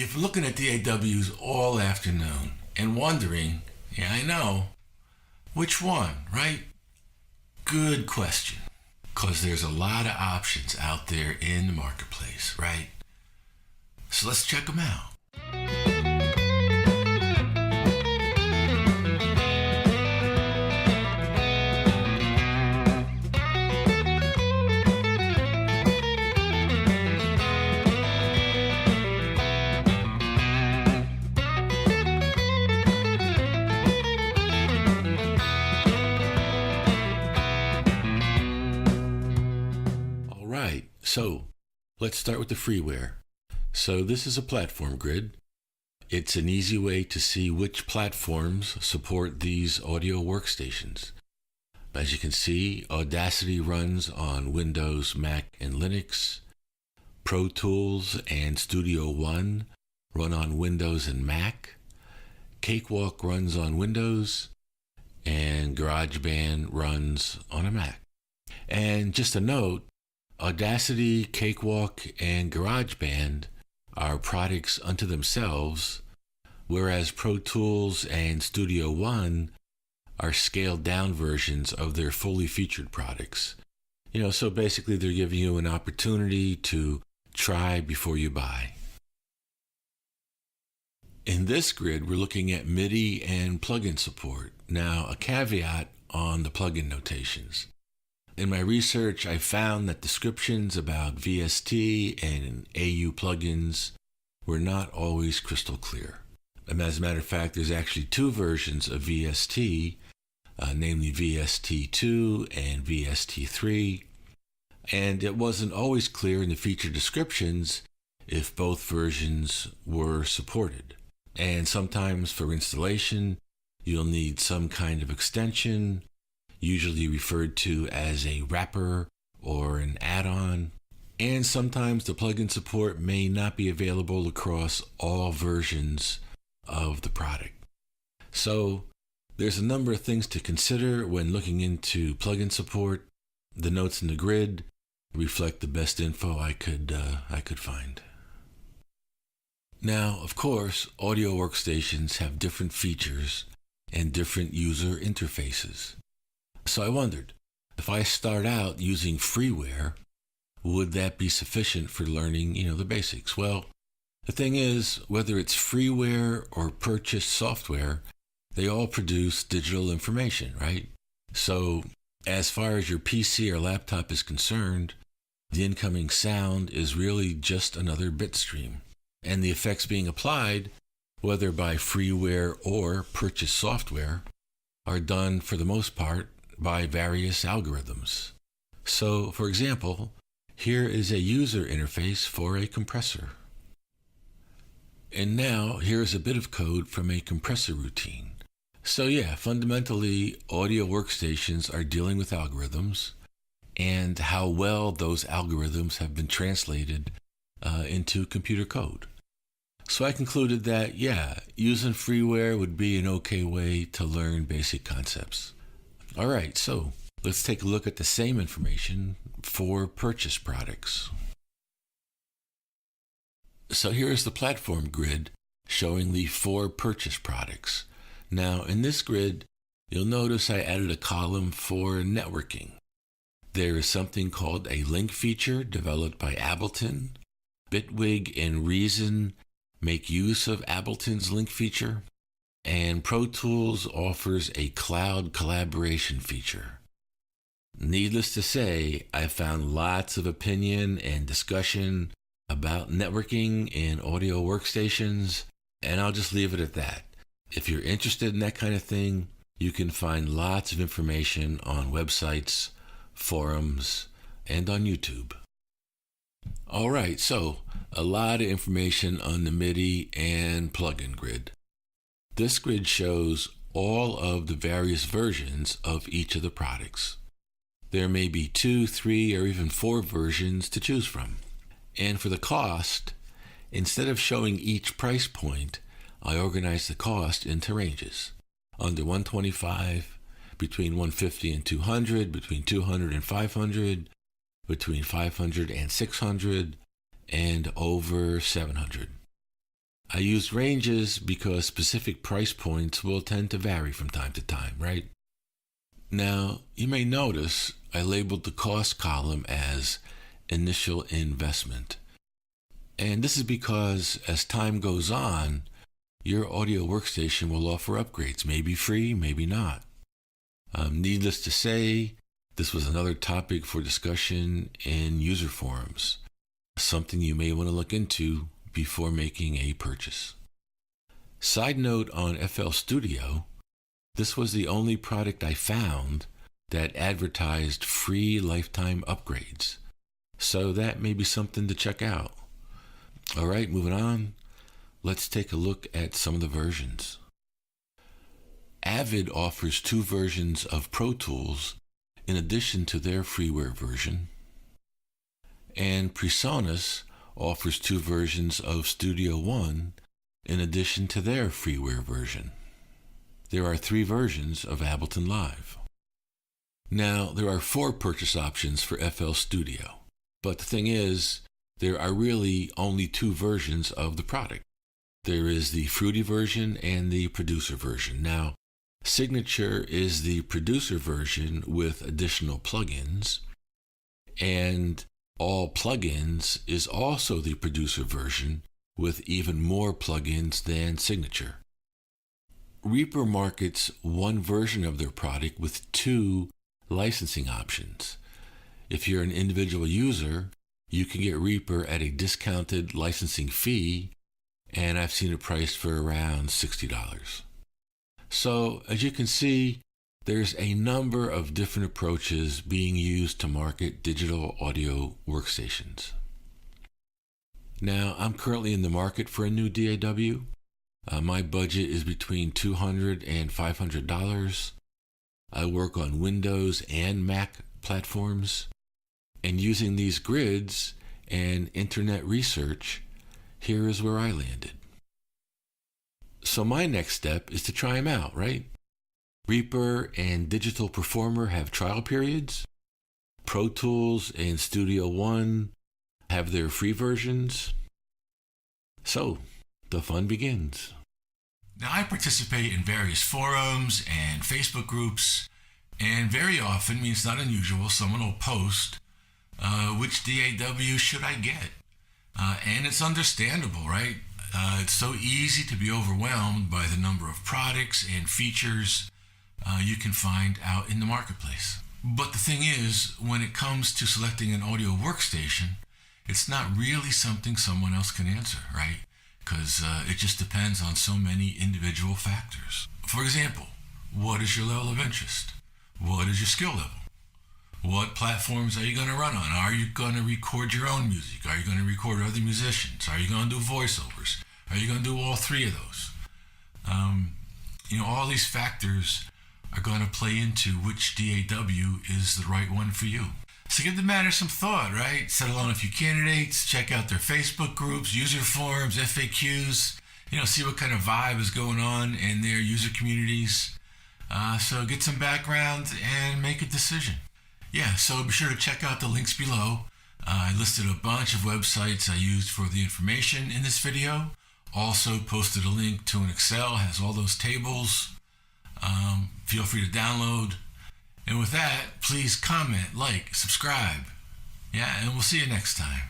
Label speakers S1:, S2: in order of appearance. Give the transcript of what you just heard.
S1: You've been looking at DAWs all afternoon and wondering, yeah, I know, which one, right? Good question. Because there's a lot of options out there in the marketplace, right? So let's check them out. So let's start with the freeware. So this is a platform grid. It's an easy way to see which platforms support these audio workstations. As you can see, Audacity runs on Windows, Mac, and Linux. Pro Tools and Studio One run on Windows and Mac. Cakewalk runs on Windows, and GarageBand runs on a Mac. And just a note, Audacity, Cakewalk, and GarageBand are products unto themselves, whereas Pro Tools and Studio One are scaled down versions of their fully featured products. So basically they're giving you an opportunity to try before you buy. In this grid, we're looking at MIDI and plugin support. Now, a caveat on the plugin notations. In my research, I found that descriptions about VST and AU plugins were not always crystal clear. And as a matter of fact, there's actually two versions of VST, namely VST2 and VST3, and it wasn't always clear in the feature descriptions if both versions were supported. And sometimes for installation, you'll need some kind of extension, usually referred to as a wrapper or an add-on, and sometimes the plugin support may not be available across all versions of the product. So there's a number of things to consider when looking into plugin support. The notes in the grid reflect the best info I could find. Now, of course, audio workstations have different features and different user interfaces. So I wondered, if I start out using freeware, would that be sufficient for learning, the basics? Well, the thing is, whether it's freeware or purchased software, they all produce digital information, right? So as far as your PC or laptop is concerned, the incoming sound is really just another bit stream. And the effects being applied, whether by freeware or purchased software, are done for the most part by various algorithms. So, for example, here is a user interface for a compressor. And now, here's a bit of code from a compressor routine. So yeah, fundamentally, audio workstations are dealing with algorithms and how well those algorithms have been translated into computer code. So I concluded that, using freeware would be an okay way to learn basic concepts. All right, so let's take a look at the same information for purchase products. So here's the platform grid showing the 4 purchase products. Now, in this grid, you'll notice I added a column for networking. There is something called a link feature developed by Ableton. Bitwig and Reason make use of Ableton's link feature. And Pro Tools offers a cloud collaboration feature. Needless to say, I found lots of opinion and discussion about networking in audio workstations, and I'll just leave it at that. If you're interested in that kind of thing, you can find lots of information on websites, forums, and on YouTube. All right, so a lot of information on the MIDI and plugin grid. This grid shows all of the various versions of each of the products. There may be 2, 3, or even 4 versions to choose from. And for the cost, instead of showing each price point, I organized the cost into ranges. Under $125, between $150 and $200, between $200 and $500, between $500 and $600, and over $700. I use ranges because specific price points will tend to vary from time to time, right? Now, you may notice I labeled the cost column as initial investment. And this is because as time goes on, your audio workstation will offer upgrades, maybe free, maybe not. Needless to say, this was another topic for discussion in user forums, something you may want to look into before making a purchase. Side note on FL Studio, this was the only product I found that advertised free lifetime upgrades. So that may be something to check out. All right, moving on. Let's take a look at some of the versions. Avid offers 2 versions of Pro Tools in addition to their freeware version. And PreSonus offers 2 versions of Studio One in addition to their freeware version. There are 3 versions of Ableton Live. Now, there are 4 purchase options for FL Studio, but the thing is, there are really only 2 versions of the product. There is the Fruity version and the Producer version. Now, Signature is the Producer version with additional plugins, and All Plugins is also the Producer version with even more plugins than Signature. Reaper markets one version of their product with 2 licensing options. If you're an individual user, you can get Reaper at a discounted licensing fee, and I've seen it priced for around $60. So, as you can see, there's a number of different approaches being used to market digital audio workstations. Now, I'm currently in the market for a new DAW. My budget is between $200 and $500. I work on Windows and Mac platforms, and using these grids and internet research, here is where I landed. So my next step is to try them out, right? Reaper and Digital Performer have trial periods. Pro Tools and Studio One have their free versions. So, the fun begins. Now, I participate in various forums and Facebook groups, and very often, I mean, it's not unusual, someone will post, which DAW should I get? And it's understandable, right? It's so easy to be overwhelmed by the number of products and features you can find out in the marketplace. But the thing is, when it comes to selecting an audio workstation, it's not really something someone else can answer, right? Because it just depends on so many individual factors. For example, what is your level of interest? What is your skill level? What platforms are you going to run on? Are you going to record your own music? Are you going to record other musicians? Are you going to do voiceovers? Are you going to do all 3 of those? All these factors are going to play into which DAW is the right one for you. So give the matter some thought, right? Settle on a few candidates, check out their Facebook groups, user forums, FAQs, see what kind of vibe is going on in their user communities. So get some background and make a decision. Yeah, so be sure to check out the links below. I listed a bunch of websites I used for the information in this video. Also posted a link to an Excel, has all those tables. Feel free to download. And with that, please comment, like, subscribe. Yeah, and we'll see you next time.